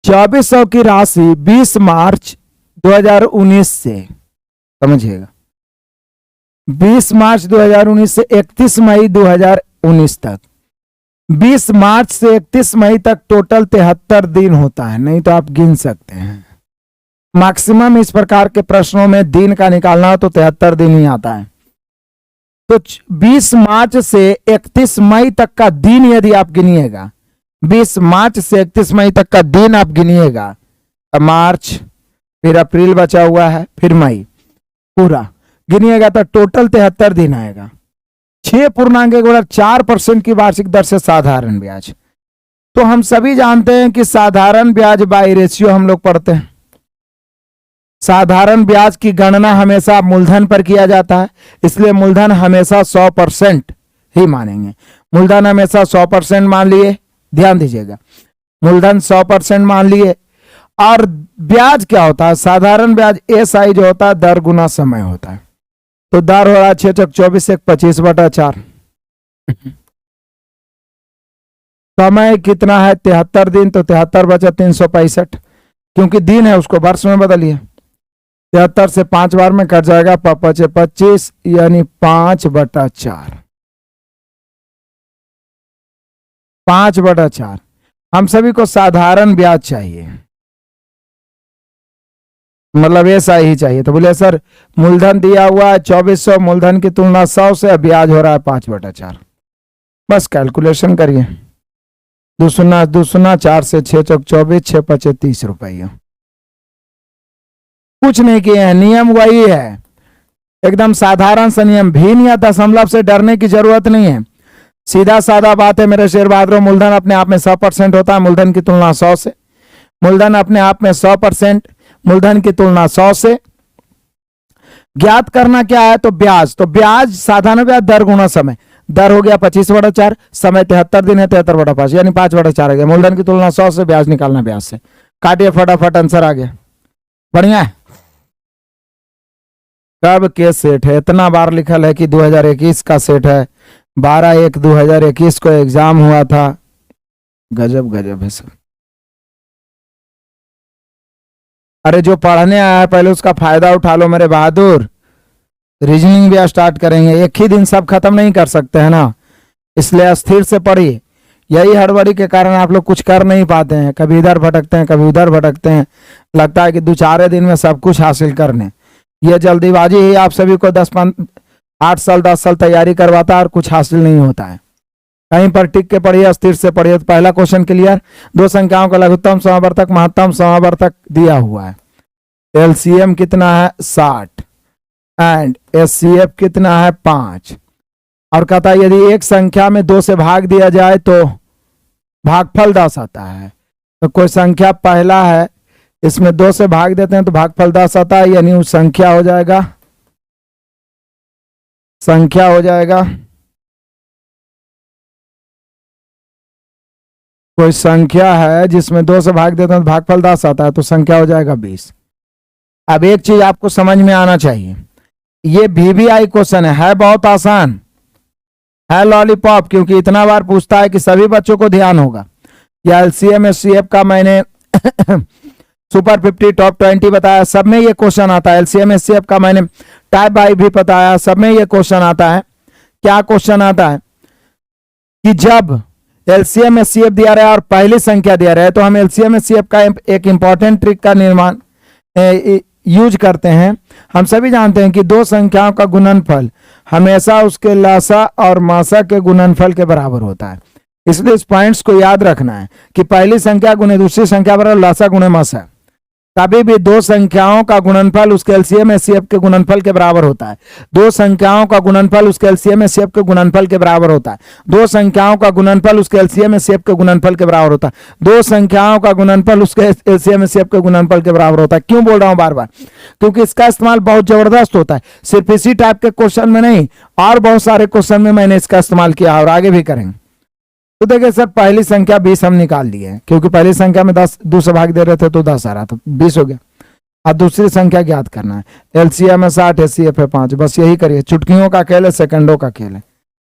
2400 की राशि 20 मार्च 2019 से, समझिएगा, 20 मार्च 2019 से 31 मई 2019 तक, 20 मार्च से 31 मई तक टोटल 73 दिन होता है। नहीं तो आप गिन सकते हैं। मैक्सिमम इस प्रकार के प्रश्नों में दिन का निकालना हो तो 73 दिन ही आता है। तो 20 मार्च से 31 मई तक का दिन यदि आप गिनिएगा, 20 मार्च से 31 मई तक का दिन आप गिनिएगा, मार्च, फिर अप्रैल बचा हुआ है, फिर मई, पूरा गिनिएगा तो टोटल 73 दिन आएगा। 6.4% की वार्षिक दर से साधारण ब्याज। तो हम सभी जानते हैं कि साधारण ब्याज बाई रेशियो हम लोग पढ़ते हैं। साधारण ब्याज की गणना हमेशा मूलधन पर किया जाता है, इसलिए मूलधन हमेशा 100% ही मानेंगे। मूलधन हमेशा 100% मान लिए, ध्यान दीजिएगा, मूलधन 100% मान लिए। और ब्याज क्या होता है? साधारण ब्याज एसआई जो होता है दर गुना समय होता है। तो दर हो रहा है 6 चौक 24 1 25/4। समय कितना है? 73 दिन, तो 73 बचा 365, क्योंकि दिन है उसको वर्ष में बदलिए। 73 से 5 बार में कट जाएगा, 5 25 यानी 5/4। 5/4 हम सभी को साधारण ब्याज चाहिए, मतलब ऐसा ही चाहिए। तो बोले सर मूलधन दिया हुआ है 2400, मूलधन की तुलना 100 से, ब्याज हो रहा है 5/4। बस कैलकुलेशन करिए, 2 शून्य 2 शून्य, 4 से 6 चौक 24, 6 पचे 30 रुपये। कुछ नहीं किए हैं, नियम वही है, एकदम साधारण सा नियम। भिन्न या दशमलव से डरने की जरूरत नहीं है, सीधा साधा बात है मेरे शेर बहादुर। मूलधन अपने आप में 100% होता है, मूलधन की तुलना 100 से। मूलधन अपने आप में 100%, मूलधन की तुलना 100 से। ज्ञात करना क्या है? तो ब्याज। तो ब्याज साधारण ब्याज दर गुना समय। दर हो गया 25/4, समय 73 दिन है, 73/5 यानी 5/4 आ गया। मूलधन की तुलना 100 से, ब्याज निकालना ब्याज से। काटिए फटाफट, आंसर आ गया। बढ़िया है। कब के सेट है? इतना बार लिखल है कि 2021 का सेट है। 12/1/2021 को एग्जाम हुआ था। गजब गजब है सर। अरे जो पढ़ने आया है पहले उसका फायदा उठा लो मेरे बहादुर। रीजनिंग भी स्टार्ट करेंगे, एक ही दिन सब खत्म नहीं कर सकते हैं ना, इसलिए स्थिर से पढ़िए। यही हड़बड़ी के कारण आप लोग कुछ कर नहीं पाते हैं, कभी इधर भटकते हैं, कभी उधर भटकते हैं। लगता है कि 2-4 दिन में सब कुछ हासिल करने। ये जल्दीबाजी ही आप सभी को 8 साल 10 साल तैयारी करवाता है और कुछ हासिल नहीं होता है। कहीं पर टिक के पढ़िए, स्थिर से पढ़िए। तो पहला क्वेश्चन क्लियर। 2 संख्याओं का लघुत्तम समावर्तक महत्तम समावर्तक दिया हुआ है। एलसीएम कितना है? 60 एंड एचसीएफ कितना है? 5। और कहता है यदि एक संख्या में 2 से भाग दिया जाए तो भागफल 10 आता है। तो कोई संख्या पहला है, इसमें 2 से भाग देते हैं तो भागफल 10 आता है, यानी वो संख्या हो जाएगा, संख्या हो जाएगा, कोई संख्या है जिसमें 2 से भाग देते हैं तो भागफल 10 आता है, तो संख्या हो जाएगा 20। अब एक चीज आपको समझ में आना चाहिए, ये VVI क्वेश्चन है बहुत आसान है, लॉलीपॉप, क्योंकि इतना बार पूछता है कि सभी बच्चों को ध्यान होगा। या एलसीएम एचसीएफ का मैंने सुपर 50 टॉप 20 बताया, सब में ये क्वेश्चन आता है। एलसीएम एचसीएफ का मैंने टाइप बाई भी बताया, सब में ये क्वेश्चन आता है। क्या क्वेश्चन आता है कि जब एलसीएम एचसीएफ दिया रहा है और पहली संख्या दिया रहा है, तो हम एलसीएम एचसीएफ का एक इंपॉर्टेंट ट्रिक का निर्माण यूज करते हैं। हम सभी जानते हैं कि 2 संख्याओं का गुणनफल हमेशा उसके लसा और मासा के गुणनफल के बराबर होता है। इसलिए इस पॉइंट्स को याद रखना है कि पहली संख्या गुणे दूसरी संख्या बराबर लसा गुणे मासा। कभी भी 2 संख्याओं का गुणनफल उसके एलसीएम एचसीएफ के गुणनफल के बराबर होता है। 2 संख्याओं का गुणनफल उसके एलसीएम एचसीएफ के गुणनफल के बराबर होता है। 2 संख्याओं का गुणनफल उसके एलसीएम एचसीएफ के गुणनफल के बराबर होता है। 2 संख्याओं का गुणनफल उसके एलसीएम एचसीएफ के गुणनफल के बराबर होता है। क्यों बोल रहा हूं बार बार? क्योंकि इसका इस्तेमाल बहुत जबरदस्त होता है, सिर्फ इसी टाइप के क्वेश्चन में नहीं, और बहुत सारे क्वेश्चन में मैंने इसका इस्तेमाल किया और आगे भी करेंगे। तो देखिए सर, पहली संख्या 20 हम निकाल लिए, क्योंकि पहली संख्या में 10 2 से भाग दे रहे थे तो 10 आ रहा था, 20 हो गया। अब दूसरी संख्या ज्ञात करना है। एलसीएम है 60, एचसीएफ है 5, बस यही करिए। चुटकियों का खेल है, सेकंडों का खेल है।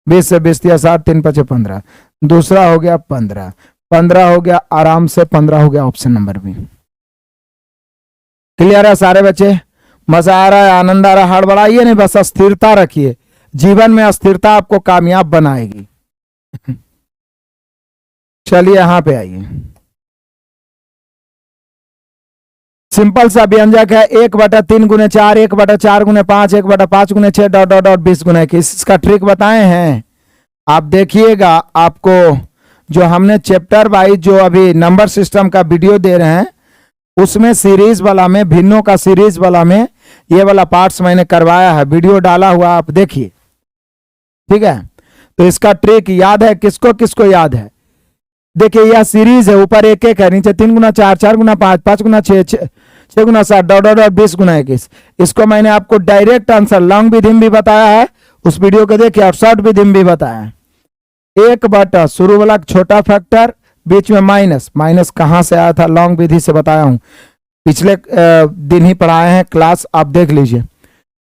20 से 20 दिया 60, 3 5 15, दूसरा हो गया 15, 15 हो गया, आराम से 15 हो गया, ऑप्शन नंबर बी। क्लियर है सारे बच्चे? मजा आ रहा है, आनंद आ रहा है? हड़बड़ाइए नहीं, बस स्थिरता रखिए। जीवन में अस्थिरता आपको कामयाब बनाएगी। चलिए यहां पे आइए। सिंपल सा व्यंजक है 1/3 गुने 4, 1/4 गुने 5, 1/5 गुने 6 डॉट डॉट डॉट 20 गुने 21। इसका ट्रिक बताए हैं, आप देखिएगा। आपको जो हमने चैप्टर वाइज जो अभी नंबर सिस्टम का वीडियो दे रहे हैं, उसमें सीरीज वाला में, भिन्नों का सीरीज वाला में ये वाला पार्ट्स मैंने करवाया है, वीडियो डाला हुआ, आप देखिए। ठीक है, तो इसका ट्रिक याद है किसको किसको याद है? देखिए यह सीरीज है, ऊपर 1 1 है, नीचे 3 गुना 4, 4 गुना 5, 5 गुना 6, 6 गुना 7 डॉट डॉट डॉट 20 गुना 21। इसको मैंने आपको डायरेक्ट आंसर लॉन्ग विधि भी बताया है, उस वीडियो को देखिए, और शॉर्ट विधि भी बताया है। 1 शुरू वाला छोटा फैक्टर, बीच में माइनस, माइनस कहां से आया था? लॉन्ग विधि से बताया हूं, पिछले दिन ही पढ़ाए हैं क्लास, आप देख लीजिए।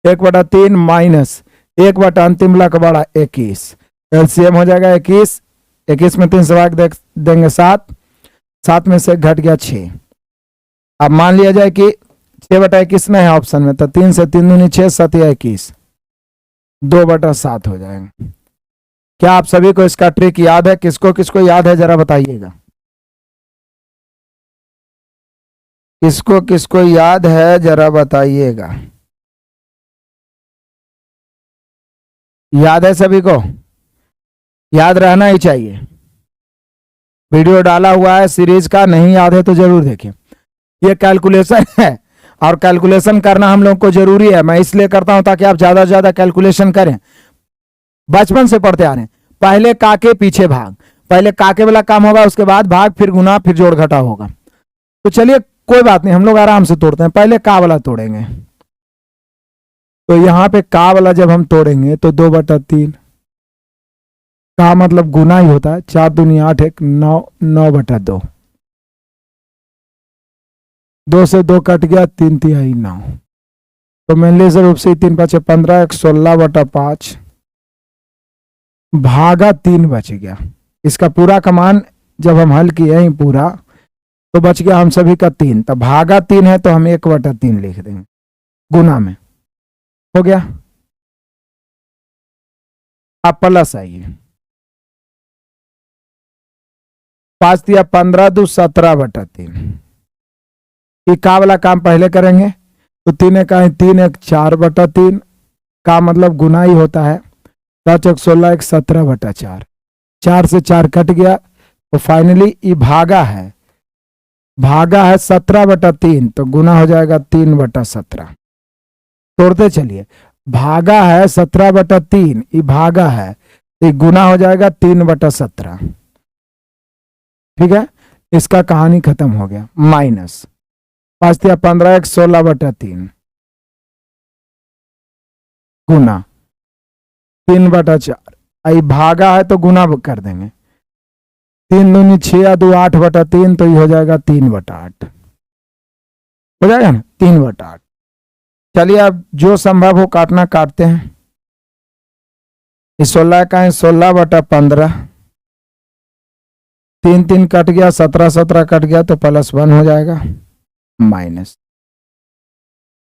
1/3 माइनस 1 अंतिम लक बड़ा 21, एलसीएम हो जाएगा 21, 21 में 3 से भाग देंगे 7, 7 में से घट गया 6। अब मान लिया जाए कि 6/21 में है ऑप्शन में, तो 3 से 3 दूनी 6, 7 या 21, 2/7 हो जाएगा। क्या आप सभी को इसका ट्रिक याद है? किसको किसको याद है जरा बताइएगा, किसको किसको याद है जरा बताइएगा। याद है सभी को? याद रहना ही चाहिए, वीडियो डाला हुआ है सीरीज का, नहीं याद है तो जरूर देखें। ये कैलकुलेशन है, और कैलकुलेशन करना हम लोग को जरूरी है। मैं इसलिए करता हूं ताकि आप ज्यादा से ज्यादा कैलकुलेशन करें। बचपन से पढ़ते आ रहे हैं, पहले काके पीछे भाग, पहले काके वाला काम होगा, उसके बाद भाग, फिर गुना, फिर जोड़ घटा होगा। तो चलिए कोई बात नहीं, हम लोग आराम से तोड़ते हैं। पहले का वाला तोड़ेंगे, तो यहां पे का वाला जब हम तोड़ेंगे तो 2/3, का मतलब गुना ही होता है, 4 दूनी 8, 1 9, 9/2, 2 से 2 कट गया, 3 तिहाई 9, तो मैंने रूप से 3 5 15, 1 16/5 भागा 3 बच गया। इसका पूरा कमान जब हम हल किए हैं पूरा, तो बच गया हम सभी का 3, तो भागा 3 है तो हम 1/3 लिख देंगे, गुना में हो गया। अब प्लस आइए, 5 तिया 15, 2 17/3। ये का वाला काम पहले करेंगे, तो 3 का 3, 1 4/3, का मतलब गुना ही होता है, 5 1 16, 1 17/4, 4 से 4 कट गया, तो फाइनली ये भागा है, भागा है 17/3, तो गुना हो जाएगा 3/17। तोड़ते चलिए, भागा है 17/3, ये भागा है, ये गुना हो जाएगा 3/17। ठीक है, इसका कहानी खत्म हो गया। माइनस 5 या 15, 1 16/3 गुना 3/4, आई भागा है तो गुना कर देंगे, 3 दूनी 6 या 2 8/3, तो ये हो जाएगा 3/8, हो जाएगा ना 3/8। चलिए अब जो संभव हो काटना काटते हैं। इस 16 का है 16/15, 3 3 कट गया, 17 17 कट गया, तो +1 हो जाएगा, माइनस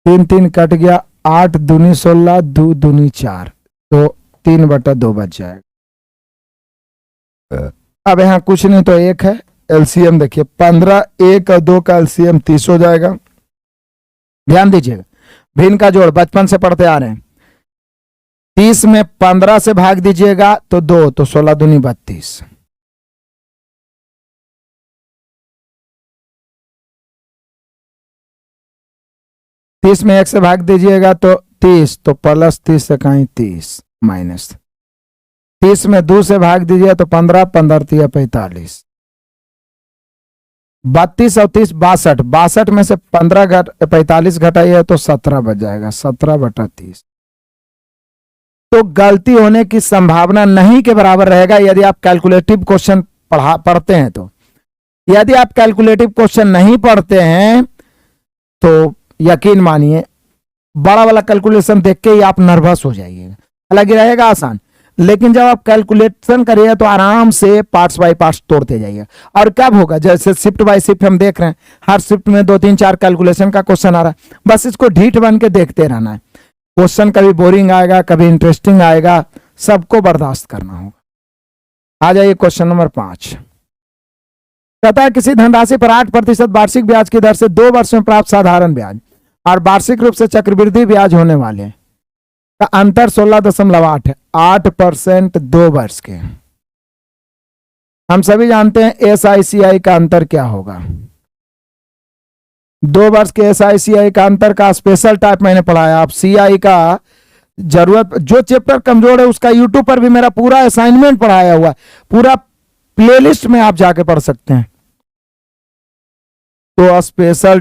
3 3 कट गया, 8 दूनी 16, 2 दूनी 4, तो 3/2 बच जाएगा। अब यहाँ कुछ नहीं तो 1 है, एलसीएम देखिए 15, 1 और 2 का एलसीएम 30 हो जाएगा। ध्यान दीजिएगा, भिन्न का जोड़ बचपन से पढ़ते आ रहे हैं, 30 में 15 से भाग दीजिएगा तो 2, तो 16 दूनी 32, तीस में 1 से भाग दीजिएगा तो 30, तो +30 से कहीं 30, माइनस 30 में 2 से भाग दीजिए तो 15, 15 तिया 45, 32 और 30 62, 62 में से 45 घटाइए तो 17 बच जाएगा, 17/30। तो गलती होने की संभावना नहीं के बराबर रहेगा यदि आप कैलकुलेटिव क्वेश्चन पढ़ते हैं। तो यदि आप कैलकुलेटिव क्वेश्चन नहीं पढ़ते हैं तो यकीन मानिए बड़ा वाला कैलकुलेशन देख के ही आप नर्वस हो जाइएगा, हालांकि रहेगा आसान, लेकिन जब आप कैलकुलेशन करिए तो आराम से पार्ट्स बाय पार्ट्स तोड़ते जाइए। और कब होगा, जैसे शिफ्ट बाय शिफ्ट हम देख रहे हैं, हर शिफ्ट में 2 3 4 कैलकुलेशन का क्वेश्चन आ रहा है, बस इसको ढीठ बन के देखते रहना है। क्वेश्चन कभी बोरिंग आएगा, कभी इंटरेस्टिंग आएगा, सबको बर्दाश्त करना होगा। आ जाइए क्वेश्चन नंबर 5। कहता है किसी धनराशि पर 8% वार्षिक ब्याज की दर से 2 वर्ष में प्राप्त साधारण ब्याज और वार्षिक रूप से चक्रवृद्धि ब्याज होने वाले का अंतर 16.8 है। 8% 2 वर्ष के, हम सभी जानते हैं SICI का अंतर क्या होगा। 2 वर्ष के SICI का अंतर का स्पेशल टाइप मैंने पढ़ाया। आप CI का जरूरत, जो चैप्टर कमजोर है उसका यूट्यूब पर भी मेरा पूरा असाइनमेंट पढ़ाया हुआ है, पूरा प्लेलिस्ट में आप जाके पढ़ सकते हैं। तो स्पेशल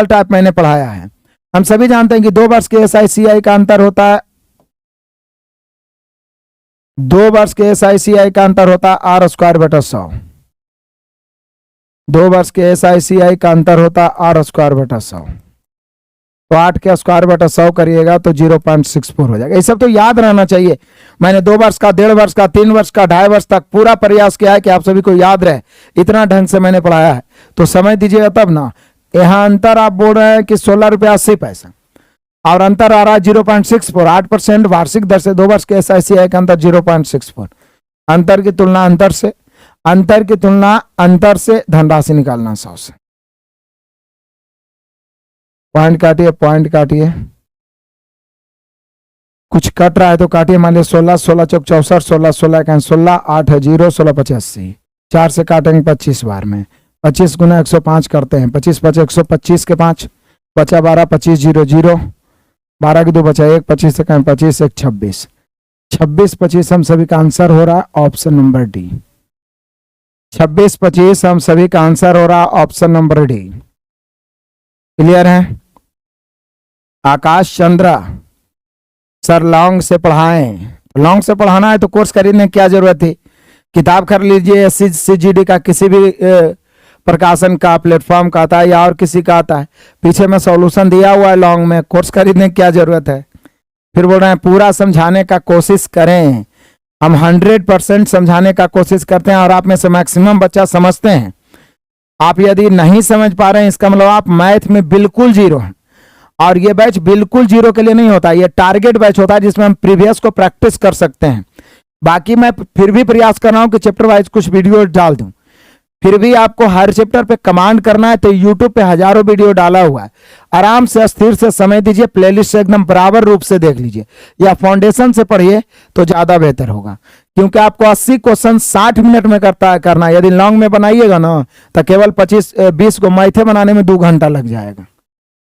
टाइप मैंने पढ़ाया है। हम सभी जानते हैं कि 2 वर्ष के SICI का अंतर होता है, 2 वर्ष के SICI का अंतर होता है R²/100। 2 वर्ष के SICI का अंतर होता है R²/100। तो 8 के स्क्वायर/100 करिएगा तो 0.64 हो जाएगा। ये सब तो याद रहना चाहिए। मैंने 2 वर्ष का, 1.5 वर्ष का, 3 वर्ष का, 2.5 वर्ष तक पूरा प्रयास किया है कि आप सभी को याद रहे, इतना ढंग से मैंने पढ़ाया है। तो समझ दीजिएगा तब ना। यहां अंतर आप बोल रहे हैं कि 16 रुपया 80 पैसा और अंतर आ रहा है 0.64। 8% वार्षिक दर से 2 वर्ष के SICI का अंतर 0.64। अंतर की तुलना अंतर से धनराशि निकालना 100 से। पॉइंट काटिए। कुछ कट रहा है तो काटिए। मान लीजिए 16 16 चौक 64, 16 16 का 16, 8 है 0, 16 85, 4 से काटेंगे 25 बार में। 25 गुना 105 करते हैं, 25 5 125 के 5 बचा 12, 25 0 0, 12 की 2 बचा 1, 25 से कहें 25 1 26, 26 25 हम सभी का आंसर हो रहा है ऑप्शन नंबर डी। 26 25 हम सभी का आंसर हो रहा है ऑप्शन नंबर डी। क्लियर है? आकाश चंद्रा सर लॉन्ग से पढ़ाएं। लॉन्ग से पढ़ाना है तो कोर्स खरीदने की क्या जरूरत थी? किताब खरीद लीजिए, CGD का किसी भी प्रकाशन का, प्लेटफॉर्म का आता है या और किसी का आता है, पीछे में सॉल्यूशन दिया हुआ है लॉन्ग में। कोर्स खरीदने की क्या जरूरत है? फिर बोल रहे हैं पूरा समझाने का कोशिश करें। हम 100% समझाने का कोशिश करते हैं और आप में से मैक्सिमम बच्चा समझते हैं। आप यदि नहीं समझ पा रहे हैं इसका मतलब आप मैथ में बिल्कुल जीरो हैं। और ये बैच बिल्कुल जीरो के लिए नहीं होता, ये टारगेट बैच होता है जिसमें हम प्रीवियस को प्रैक्टिस कर सकते हैं। बाकी मैं फिर भी प्रयास कर रहा हूं कि चैप्टर वाइज कुछ वीडियो डाल दूं। फिर भी आपको हर चैप्टर पे कमांड करना है तो यूट्यूब पे हजारों वीडियो डाला हुआ है। आराम से स्थिर से समय दीजिए, प्लेलिस्ट से एकदम बराबर रूप से देख लीजिए या फाउंडेशन से पढ़िए तो ज्यादा बेहतर होगा। क्योंकि आपको 80 क्वेश्चन 60 मिनट में करना है। यदि लॉन्ग में बनाइएगा ना तो केवल 20 को मैथे बनाने में 2 घंटा लग जाएगा।